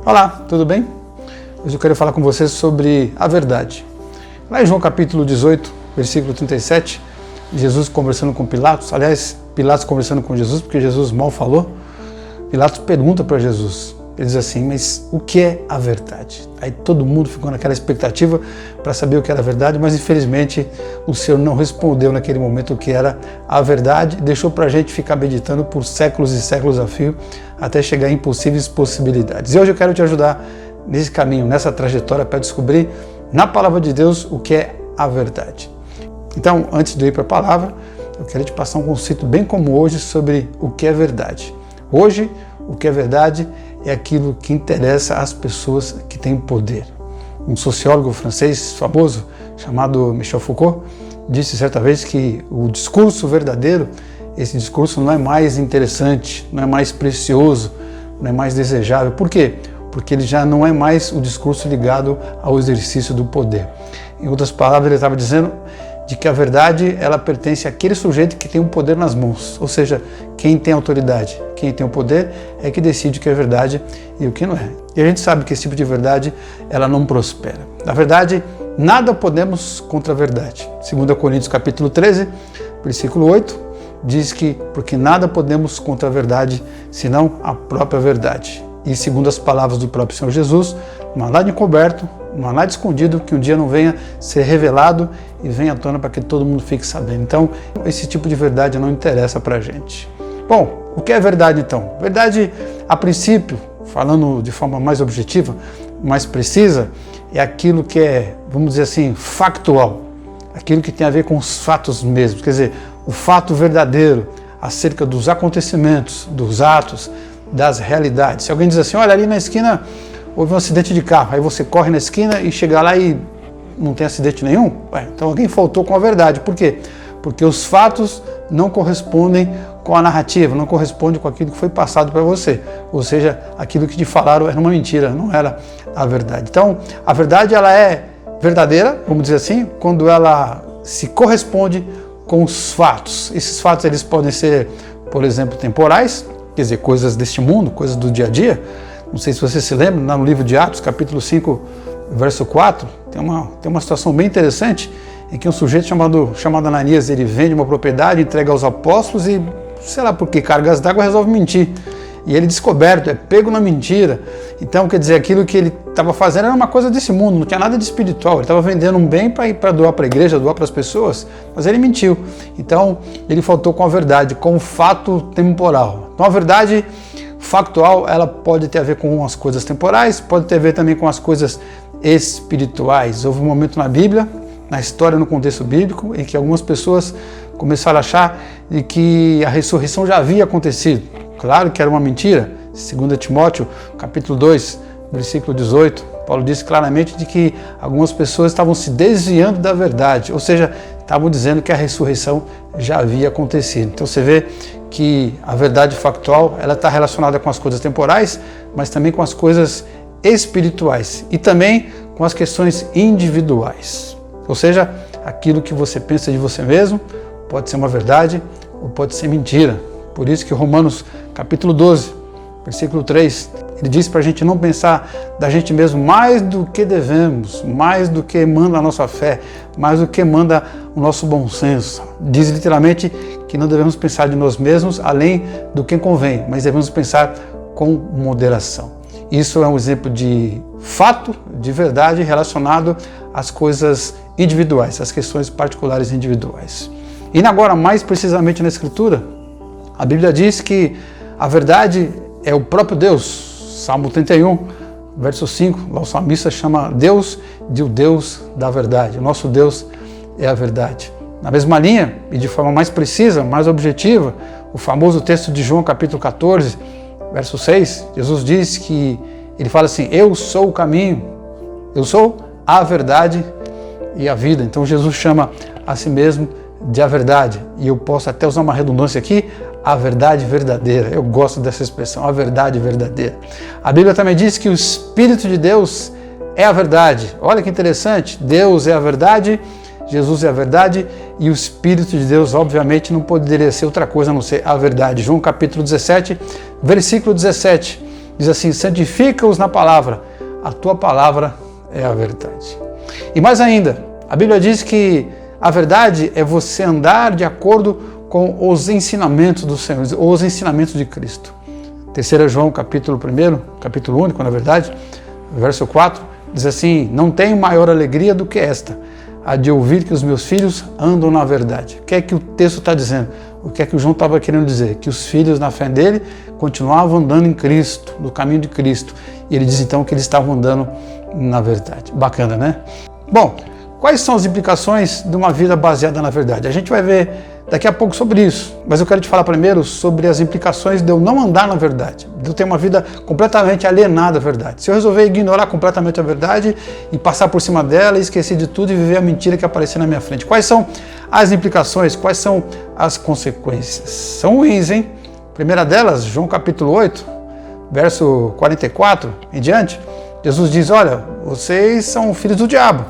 Olá, tudo bem? Hoje eu quero falar com vocês sobre a verdade. Lá em João capítulo 18, versículo 37, Jesus conversando com Pilatos, aliás, Pilatos conversando com Jesus, porque Jesus mal falou, Pilatos pergunta para Jesus, ele diz assim, mas o que é a verdade? Aí todo mundo ficou naquela expectativa para saber o que era a verdade, mas infelizmente o Senhor não respondeu naquele momento o que era a verdade, deixou para a gente ficar meditando por séculos e séculos a fio, até chegar em impossíveis possibilidades. E hoje eu quero te ajudar nesse caminho, nessa trajetória, para descobrir na palavra de Deus o que é a verdade. Então, antes de eu ir para a palavra, eu quero te passar um conceito bem como hoje sobre o que é verdade. Hoje, o que é verdade é aquilo que interessa às pessoas que têm poder. Um sociólogo francês famoso, chamado Michel Foucault, disse certa vez que o discurso verdadeiro, esse discurso não é mais interessante, não é mais precioso, não é mais desejável. Por quê? Porque ele já não é mais o discurso ligado ao exercício do poder. Em outras palavras, ele estava dizendo de que a verdade ela pertence àquele sujeito que tem o poder nas mãos, ou seja, quem tem autoridade, quem tem o poder é que decide o que é verdade e o que não é. E a gente sabe que esse tipo de verdade ela não prospera. Na verdade, nada podemos contra a verdade. 2 Coríntios capítulo 13, versículo 8, diz que porque nada podemos contra a verdade, senão a própria verdade. E segundo as palavras do próprio Senhor Jesus, não há nada encoberto, não há nada escondido que um dia não venha ser revelado e venha à tona para que todo mundo fique sabendo. Então, esse tipo de verdade não interessa para a gente. Bom, o que é verdade então? Verdade, a princípio, falando de forma mais objetiva, mais precisa, é aquilo que é, vamos dizer assim, factual. Aquilo que tem a ver com os fatos mesmos, quer dizer, o fato verdadeiro acerca dos acontecimentos, dos atos, das realidades. Se alguém diz assim, olha, ali na esquina houve um acidente de carro, aí você corre na esquina e chega lá e não tem acidente nenhum, então alguém faltou com a verdade. Por quê? Porque os fatos não correspondem com a narrativa, não correspondem com aquilo que foi passado para você, ou seja, aquilo que te falaram era uma mentira, não era a verdade. Então, a verdade ela é verdadeira, vamos dizer assim, quando ela se corresponde com os fatos. Esses fatos eles podem ser, por exemplo, temporais, quer dizer, coisas deste mundo, coisas do dia a dia. Não sei se você se lembra, no livro de Atos, capítulo 5, verso 4, tem uma situação bem interessante em que um sujeito chamado Ananias, ele vende uma propriedade, entrega aos apóstolos e, sei lá por que cargas d'água, resolve mentir. E ele é descoberto, é pego na mentira. Então, quer dizer, aquilo que ele estava fazendo era uma coisa desse mundo, não tinha nada de espiritual. Ele estava vendendo um bem para doar para a igreja, doar para as pessoas, mas ele mentiu. Então, ele faltou com a verdade, com o fato temporal. Então, a verdade factual, ela pode ter a ver com as coisas temporais, pode ter a ver também com as coisas espirituais. Houve um momento na Bíblia, na história, no contexto bíblico, em que algumas pessoas começaram a achar de que a ressurreição já havia acontecido. Claro que era uma mentira. 2 Timóteo, capítulo 2, versículo 18, Paulo disse claramente de que algumas pessoas estavam se desviando da verdade, ou seja, estavam dizendo que a ressurreição já havia acontecido. Então você vê que a verdade factual ela está relacionada com as coisas temporais, mas também com as coisas espirituais e também com as questões individuais. Ou seja, aquilo que você pensa de você mesmo pode ser uma verdade ou pode ser mentira. Por isso que Romanos capítulo 12, versículo 3, ele diz para a gente não pensar da gente mesmo mais do que devemos, mais do que manda a nossa fé, mais do que manda o nosso bom senso. Diz literalmente que não devemos pensar de nós mesmos além do que convém, mas devemos pensar com moderação. Isso é um exemplo de fato, de verdade relacionado às coisas individuais, às questões particulares individuais. E agora, mais precisamente na Escritura, a Bíblia diz que a verdade é o próprio Deus. Salmo 31, verso 5, lá o salmista chama Deus de o Deus da verdade. O nosso Deus é a verdade. Na mesma linha, e de forma mais precisa, mais objetiva, o famoso texto de João, capítulo 14, verso 6, Jesus diz que, ele fala assim, eu sou o caminho, eu sou a verdade e a vida. Então Jesus chama a si mesmo de a verdade. E eu posso até usar uma redundância aqui, a verdade verdadeira. Eu gosto dessa expressão, a verdade verdadeira. A Bíblia também diz que o Espírito de Deus é a verdade. Olha que interessante, Deus é a verdade, Jesus é a verdade e o Espírito de Deus, obviamente, não poderia ser outra coisa a não ser a verdade. João capítulo 17, versículo 17, diz assim: santifica-os na palavra, a tua palavra é a verdade. E mais ainda, a Bíblia diz que a verdade é você andar de acordo com os ensinamentos do Senhor, os ensinamentos de Cristo. 3 João, capítulo 1, capítulo único, na verdade, verso 4, diz assim: não tenho maior alegria do que esta, a de ouvir que os meus filhos andam na verdade. O que é que o texto está dizendo? O que é que o João estava querendo dizer? Que os filhos, na fé dele, continuavam andando em Cristo, no caminho de Cristo. E ele diz então que eles estavam andando na verdade. Bacana, né? Bom, quais são as implicações de uma vida baseada na verdade? A gente vai ver daqui a pouco sobre isso, mas eu quero te falar primeiro sobre as implicações de eu não andar na verdade, de eu ter uma vida completamente alienada à verdade. Se eu resolver ignorar completamente a verdade e passar por cima dela e esquecer de tudo e viver a mentira que aparecer na minha frente, quais são as implicações, quais são as consequências? São ruins, hein? Primeira delas, João capítulo 8, verso 44 em diante, Jesus diz: olha, vocês são filhos do diabo.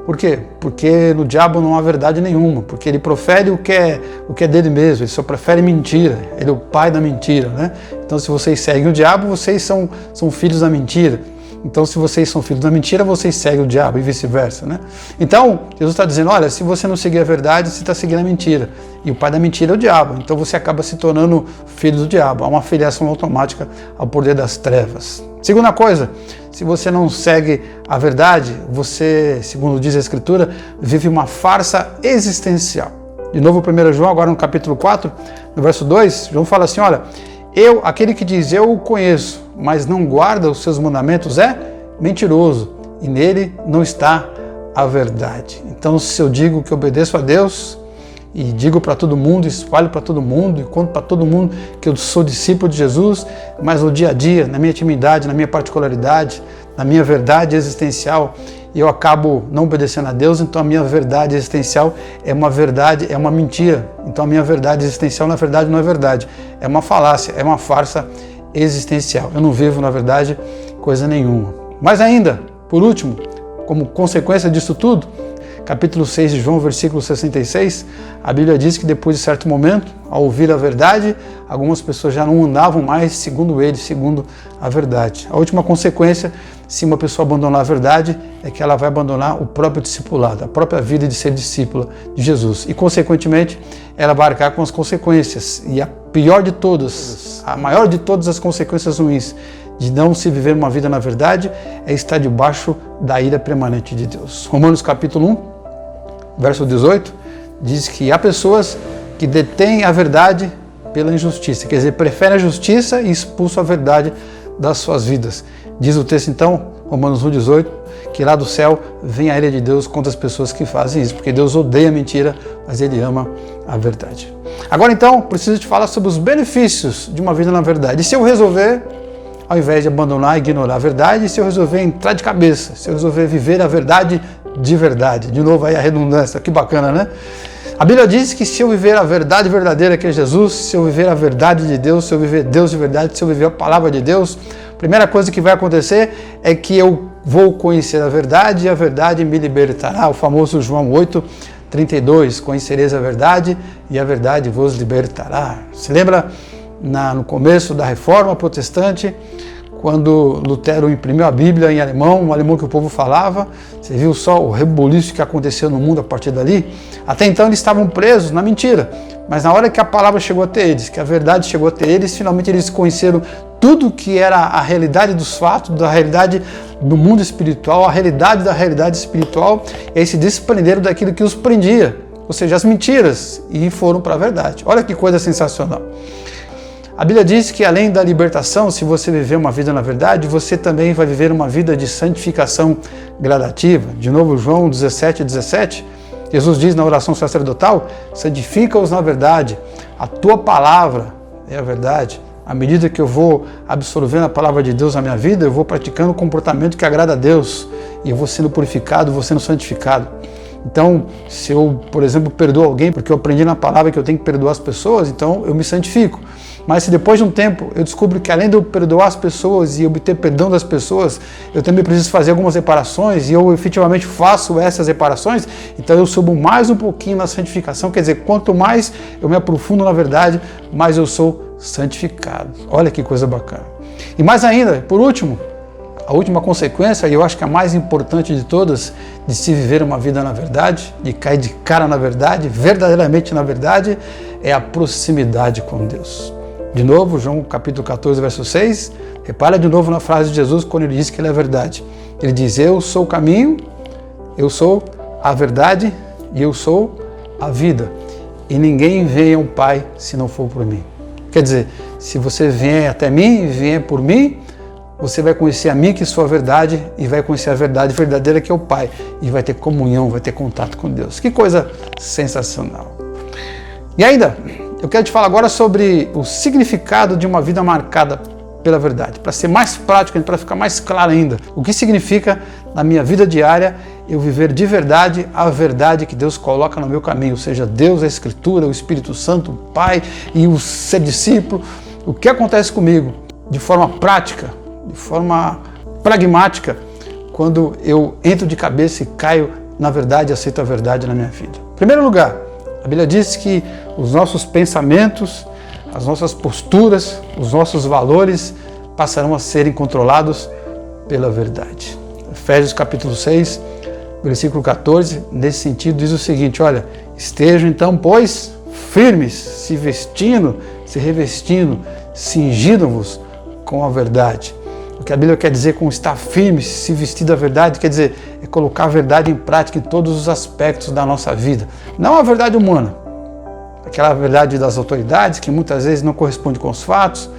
Por quê? Porque no diabo não há verdade nenhuma, porque ele profere o que é dele mesmo, ele só prefere mentira, ele é o pai da mentira, né? Então, se vocês seguem o diabo, vocês são filhos da mentira. Então, se vocês são filhos da mentira, vocês seguem o diabo e vice-versa, né? Então, Jesus está dizendo: olha, se você não seguir a verdade, você está seguindo a mentira. E o pai da mentira é o diabo. Então, você acaba se tornando filho do diabo. Há uma filiação automática ao poder das trevas. Segunda coisa, se você não segue a verdade, você, segundo diz a Escritura, vive uma farsa existencial. De novo, 1 João, agora no capítulo 4, no verso 2, João fala assim: olha, aquele que diz eu o conheço, mas não guarda os seus mandamentos, é mentiroso, e nele não está a verdade. Então, se eu digo que obedeço a Deus, e digo para todo mundo, espalho para todo mundo, e conto para todo mundo que eu sou discípulo de Jesus, mas no dia a dia, na minha intimidade, na minha particularidade, na minha verdade existencial, eu acabo não obedecendo a Deus, então a minha verdade existencial é uma verdade, é uma mentira. Então a minha verdade existencial, na verdade, não é verdade. É uma falácia, é uma farsa existencial. Eu não vivo, na verdade, coisa nenhuma. Mas ainda, por último, como consequência disso tudo, capítulo 6 de João, versículo 66, a Bíblia diz que depois de certo momento, ao ouvir a verdade, algumas pessoas já não andavam mais segundo ele, segundo a verdade. A última consequência, se uma pessoa abandonar a verdade, é que ela vai abandonar o próprio discipulado, a própria vida de ser discípula de Jesus. E, consequentemente, ela vai arcar com as consequências. E a pior de todas, a maior de todas as consequências ruins de não se viver uma vida na verdade, é estar debaixo da ira permanente de Deus. Romanos capítulo 1, verso 18, diz que há pessoas que detêm a verdade pela injustiça, quer dizer, preferem a justiça e expulsam a verdade das suas vidas. Diz o texto então, Romanos 1, 18, que lá do céu vem a ira de Deus contra as pessoas que fazem isso, porque Deus odeia a mentira, mas Ele ama a verdade. Agora então, preciso te falar sobre os benefícios de uma vida na verdade. E se eu resolver, ao invés de abandonar e ignorar a verdade, se eu resolver entrar de cabeça, se eu resolver viver a verdade de verdade. De novo aí a redundância, que bacana, né? A Bíblia diz que se eu viver a verdade verdadeira que é Jesus, se eu viver a verdade de Deus, se eu viver Deus de verdade, se eu viver a palavra de Deus, a primeira coisa que vai acontecer é que eu vou conhecer a verdade e a verdade me libertará. O famoso João 8, 32, conhecereis a verdade e a verdade vos libertará. Se lembra no começo da Reforma Protestante, quando Lutero imprimiu a Bíblia em alemão, o alemão que o povo falava, você viu só o rebuliço que aconteceu no mundo a partir dali? Até então eles estavam presos na mentira, mas na hora que a palavra chegou até eles, que a verdade chegou até eles, finalmente eles conheceram tudo que era a realidade dos fatos, da realidade do mundo espiritual, a realidade da realidade espiritual, e aí se desprenderam daquilo que os prendia, ou seja, as mentiras, e foram para a verdade. Olha que coisa sensacional. A Bíblia diz que além da libertação, se você viver uma vida na verdade, você também vai viver uma vida de santificação gradativa. De novo, João 17, 17, Jesus diz na oração sacerdotal: santifica-os na verdade, a tua palavra é a verdade. À medida que eu vou absorvendo a palavra de Deus na minha vida, eu vou praticando o comportamento que agrada a Deus, e eu vou sendo purificado, vou sendo santificado. Então, se eu, por exemplo, perdoo alguém porque eu aprendi na palavra que eu tenho que perdoar as pessoas, então eu me santifico. Mas se depois de um tempo eu descubro que além de eu perdoar as pessoas e obter perdão das pessoas, eu também preciso fazer algumas reparações e eu efetivamente faço essas reparações, então eu subo mais um pouquinho na santificação, quer dizer, quanto mais eu me aprofundo na verdade, mais eu sou santificado. Olha que coisa bacana. E mais ainda, por último, a última consequência, e eu acho que a mais importante de todas, de se viver uma vida na verdade, de cair de cara na verdade, verdadeiramente na verdade, é a proximidade com Deus. De novo, João capítulo 14, verso 6, repara de novo na frase de Jesus quando ele diz que ele é a verdade. Ele diz, eu sou o caminho, eu sou a verdade e eu sou a vida. E ninguém vem ao Pai se não for por mim. Quer dizer, se você vier até mim e vier por mim, você vai conhecer a mim que sou a verdade e vai conhecer a verdade verdadeira que é o Pai. E vai ter comunhão, vai ter contato com Deus. Que coisa sensacional. E ainda, eu quero te falar agora sobre o significado de uma vida marcada pela verdade. Para ser mais prático, para ficar mais claro ainda, o que significa na minha vida diária eu viver de verdade a verdade que Deus coloca no meu caminho, ou seja, Deus, a Escritura, o Espírito Santo, o Pai e o ser discípulo. O que acontece comigo de forma prática, de forma pragmática, quando eu entro de cabeça e caio na verdade e aceito a verdade na minha vida. Em primeiro lugar, a Bíblia diz que os nossos pensamentos, as nossas posturas, os nossos valores passarão a serem controlados pela verdade. Efésios capítulo 6, versículo 14, nesse sentido diz o seguinte, olha, estejam então, pois, firmes, se vestindo, se revestindo, cingindo-vos com a verdade. O que a Bíblia quer dizer com estar firme, se vestir da verdade, quer dizer, é colocar a verdade em prática em todos os aspectos da nossa vida. Não a verdade humana, aquela verdade das autoridades que muitas vezes não corresponde com os fatos,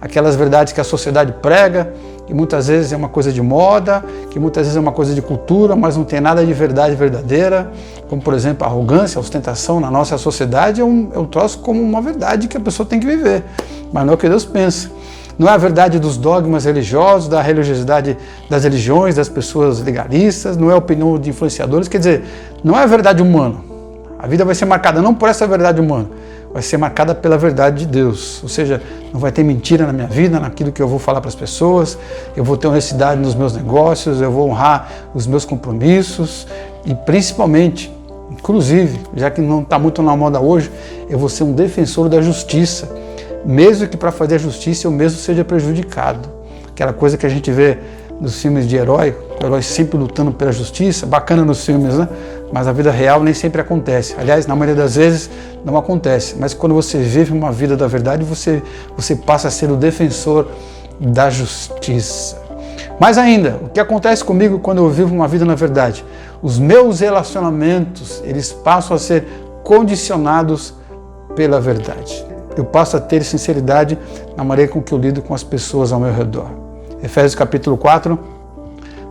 aquelas verdades que a sociedade prega, que muitas vezes é uma coisa de moda, que muitas vezes é uma coisa de cultura, mas não tem nada de verdade verdadeira, como por exemplo a arrogância, a ostentação na nossa sociedade é um troço como uma verdade que a pessoa tem que viver, mas não é o que Deus pensa. Não é a verdade dos dogmas religiosos, da religiosidade das religiões, das pessoas legalistas, não é a opinião de influenciadores, quer dizer, não é a verdade humana. A vida vai ser marcada não por essa verdade humana, vai ser marcada pela verdade de Deus. Ou seja, não vai ter mentira na minha vida, naquilo que eu vou falar para as pessoas, eu vou ter honestidade nos meus negócios, eu vou honrar os meus compromissos e principalmente, inclusive, já que não está muito na moda hoje, eu vou ser um defensor da justiça, mesmo que para fazer a justiça eu mesmo seja prejudicado. Aquela coisa que a gente vê nos filmes de herói, o herói sempre lutando pela justiça, bacana nos filmes, né? Mas a vida real nem sempre acontece. Aliás, na maioria das vezes não acontece. Mas quando você vive uma vida da verdade, você passa a ser o defensor da justiça. Mais ainda, o que acontece comigo quando eu vivo uma vida na verdade? Os meus relacionamentos, eles passam a ser condicionados pela verdade. Eu passo a ter sinceridade na maneira com que eu lido com as pessoas ao meu redor. Efésios capítulo 4,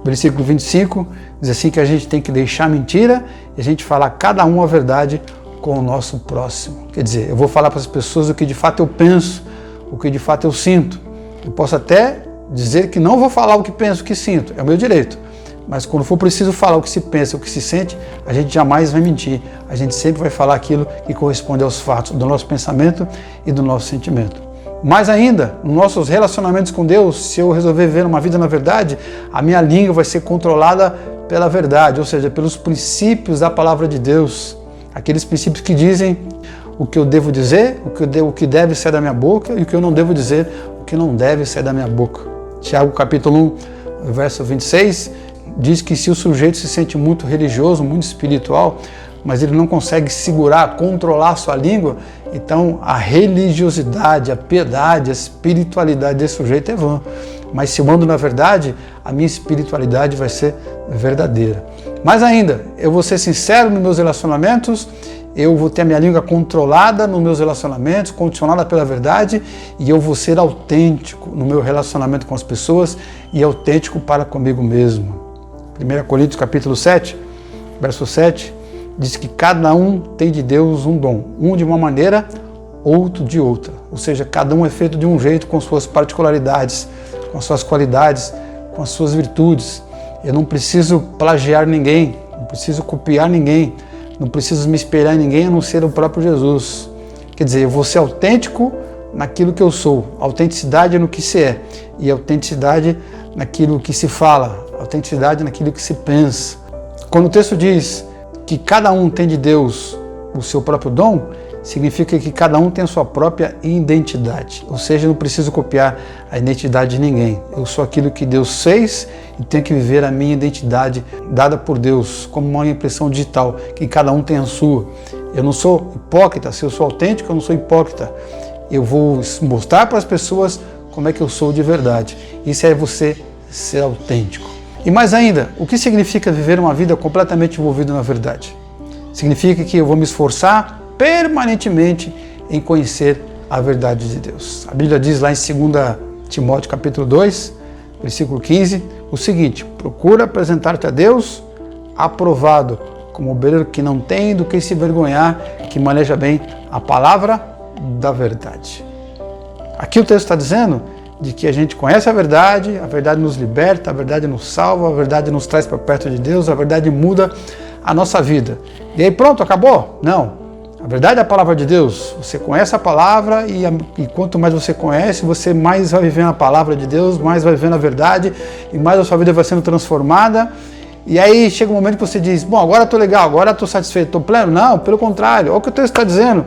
versículo 25, diz assim que a gente tem que deixar a mentira e a gente falar cada um a verdade com o nosso próximo. Quer dizer, eu vou falar para as pessoas o que de fato eu penso, o que de fato eu sinto. Eu posso até dizer que não vou falar o que penso, o que sinto, é o meu direito. Mas quando for preciso falar o que se pensa, o que se sente, a gente jamais vai mentir. A gente sempre vai falar aquilo que corresponde aos fatos do nosso pensamento e do nosso sentimento. Mais ainda, nos nossos relacionamentos com Deus, se eu resolver viver uma vida na verdade, a minha língua vai ser controlada pela verdade, ou seja, pelos princípios da palavra de Deus. Aqueles princípios que dizem o que eu devo dizer, o que deve sair da minha boca e o que eu não devo dizer, o que não deve sair da minha boca. Tiago capítulo 1, verso 26, diz que se o sujeito se sente muito religioso, muito espiritual, mas ele não consegue segurar, controlar a sua língua, então a religiosidade, a piedade, a espiritualidade desse sujeito é vã. Mas se eu ando na verdade, a minha espiritualidade vai ser verdadeira. Mais ainda, eu vou ser sincero nos meus relacionamentos, eu vou ter a minha língua controlada nos meus relacionamentos, condicionada pela verdade, e eu vou ser autêntico no meu relacionamento com as pessoas e autêntico para comigo mesmo. 1 Coríntios capítulo 7, verso 7, diz que cada um tem de Deus um dom, um de uma maneira, outro de outra. Ou seja, cada um é feito de um jeito, com suas particularidades, com as suas qualidades, com as suas virtudes. Eu não preciso plagiar ninguém, não preciso copiar ninguém, não preciso me espelhar em ninguém a não ser o próprio Jesus. Quer dizer, eu vou ser autêntico naquilo que eu sou. Autenticidade no que se é e autenticidade naquilo que se fala, autenticidade naquilo que se pensa. Quando o texto diz que cada um tem de Deus o seu próprio dom, significa que cada um tem a sua própria identidade. Ou seja, eu não preciso copiar a identidade de ninguém. Eu sou aquilo que Deus fez e tenho que viver a minha identidade dada por Deus, como uma impressão digital, que cada um tem a sua. Eu não sou hipócrita, se eu sou autêntico, eu não sou hipócrita. Eu vou mostrar para as pessoas como é que eu sou de verdade. Isso é você ser autêntico. E mais ainda, o que significa viver uma vida completamente envolvida na verdade? Significa que eu vou me esforçar permanentemente em conhecer a verdade de Deus. A Bíblia diz lá em 2 Timóteo capítulo 2, versículo 15, o seguinte: procura apresentar-te a Deus aprovado, como obreiro que não tem do que se envergonhar, que maneja bem a palavra da verdade. Aqui o texto está dizendo de que a gente conhece a verdade nos liberta, a verdade nos salva, a verdade nos traz para perto de Deus, a verdade muda a nossa vida. E aí pronto, acabou? Não. A verdade é a palavra de Deus. Você conhece a palavra e quanto mais você conhece, você mais vai vivendo a palavra de Deus, mais vai vivendo a verdade e mais a sua vida vai sendo transformada. E aí chega um momento que você diz, bom, agora estou legal, agora estou satisfeito, estou pleno. Não, pelo contrário, olha o que o texto está dizendo.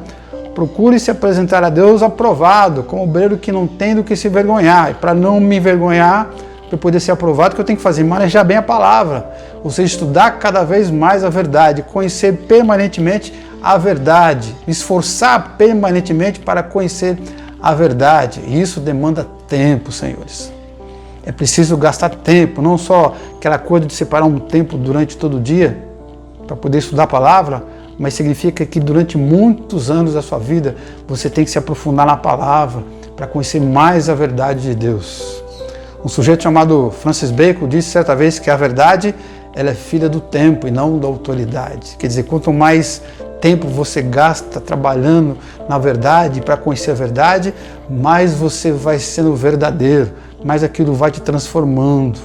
Procure se apresentar a Deus aprovado, como obreiro que não tem do que se envergonhar. E para não me envergonhar, para poder ser aprovado, o que eu tenho que fazer? Manejar bem a palavra. Ou seja, estudar cada vez mais a verdade, conhecer permanentemente a verdade, esforçar permanentemente para conhecer a verdade. E isso demanda tempo, senhores. É preciso gastar tempo, não só aquela coisa de separar um tempo durante todo o dia para poder estudar a palavra, mas significa que durante muitos anos da sua vida você tem que se aprofundar na palavra para conhecer mais a verdade de Deus. Um sujeito chamado Francis Bacon disse certa vez que a verdade ela é filha do tempo e não da autoridade. Quer dizer, quanto mais tempo você gasta trabalhando na verdade para conhecer a verdade, mais você vai sendo verdadeiro, mais aquilo vai te transformando.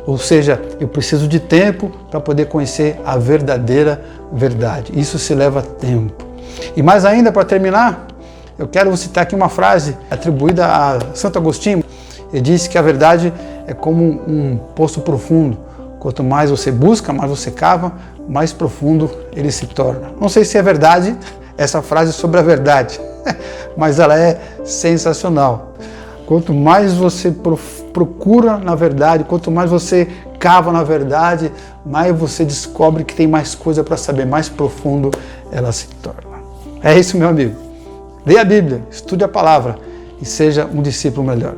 Ou seja, eu preciso de tempo para poder conhecer a verdadeira verdade. Isso se leva tempo. E mais ainda, para terminar, eu quero citar aqui uma frase atribuída a Santo Agostinho. Ele disse que a verdade é como um poço profundo. Quanto mais você busca, mais você cava, mais profundo ele se torna. Não sei se é verdade essa frase sobre a verdade, mas ela é sensacional. Quanto mais você procura na verdade, quanto mais você cava na verdade, mais você descobre que tem mais coisa para saber, mais profundo ela se torna. É isso, meu amigo. Leia a Bíblia, estude a palavra e seja um discípulo melhor.